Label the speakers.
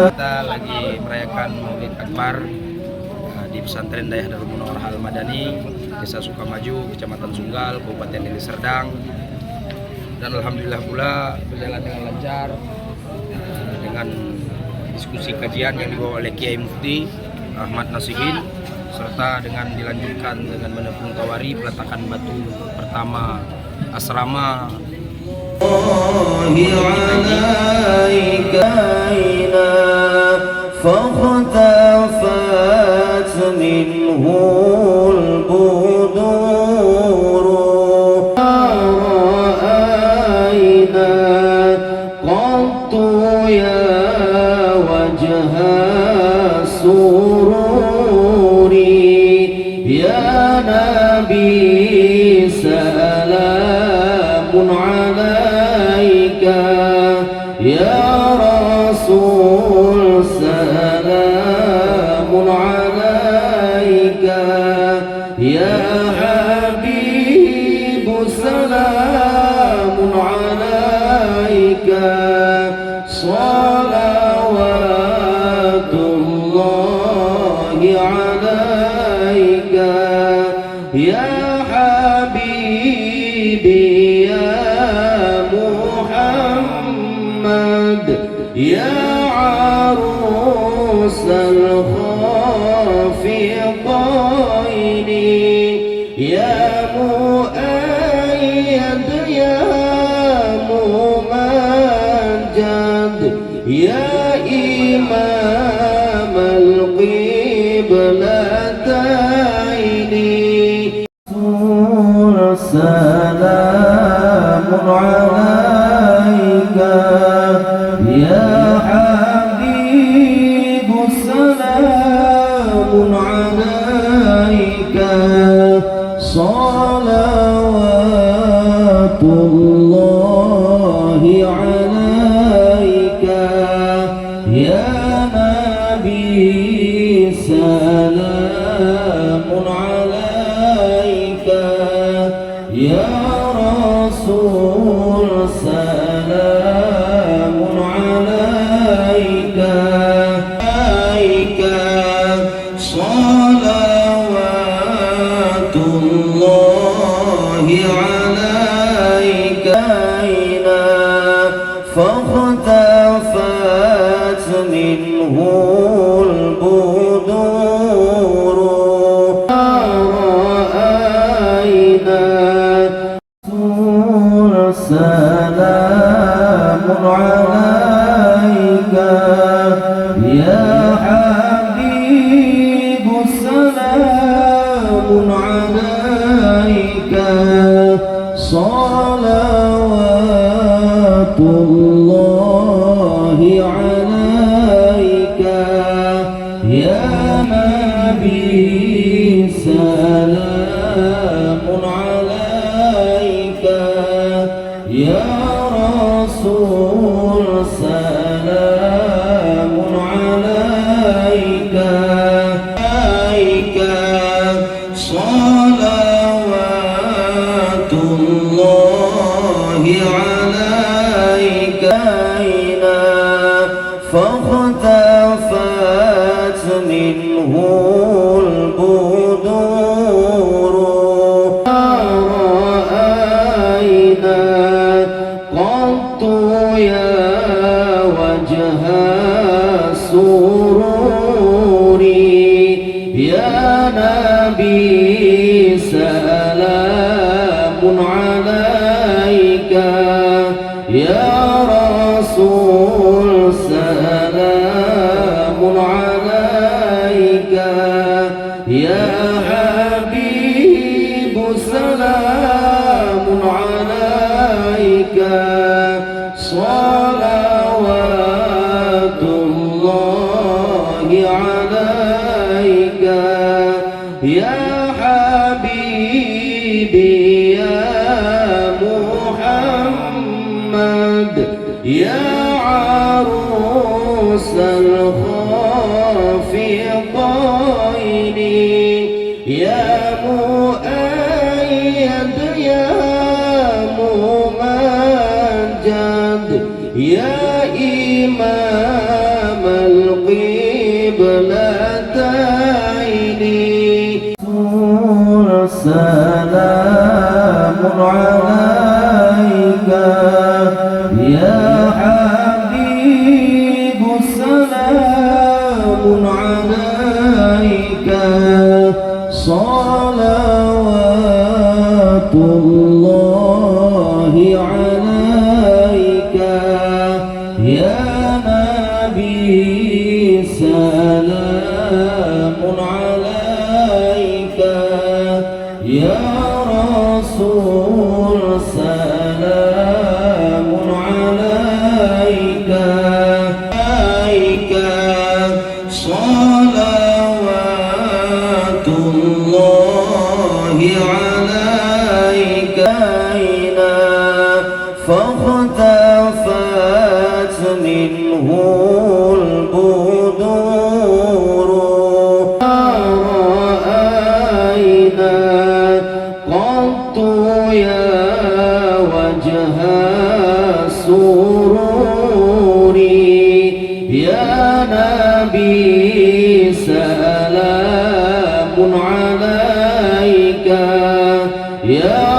Speaker 1: Kita lagi merayakan Maulid Akbar di pesantren Dayah Darul Munawwarah Al Madani, Desa Sukamaju, Kecamatan Sunggal, Kabupaten Deli Serdang. Dan alhamdulillah pula berjalan dengan lancar dengan diskusi kajian yang dibawa oleh Kiai Mufti Ahmad Nasihin, serta dengan dilanjutkan dengan menepung tawari peletakan batu pertama asrama
Speaker 2: Ya Rasul salamun alaika, Ya Habib salamun alaika, salawatullahi alaika, Ya Habibi ya يا عروس الخافقين يا مؤيد يا ممجد يا إمام القبلتين سلام عليك يا حبيب سلام عليك صلوات الله عليك يا نبي سلام عليك يا رسول سلام عليك صلوات الله عليك فاختفت منه البدور رأينا سلام عليك يا حبيب سلام عليك صلوات الله عليك يا نبي سلام عليك يا رسول سلام عليك صلوات الله عليك فاختفت منه البدور رأينا قط يا وجه سروري يا نبي سلام عليك يا رسول سلام عليك يا حبيب سلام عليك صلوات الله عليك يا حبيبي يا محمد يا عروس الخافقين يا مؤيد يا ممجد يا إمام القبلتين سلام عليك يا حبيب سلام عليك صلوات الله عليك يا نبي سلام عليك يا رسول سلام عليك صلوات الله عليك فاختفت منه البدور رأينا قط يا وجه سروري يا نبي سلام عليك يا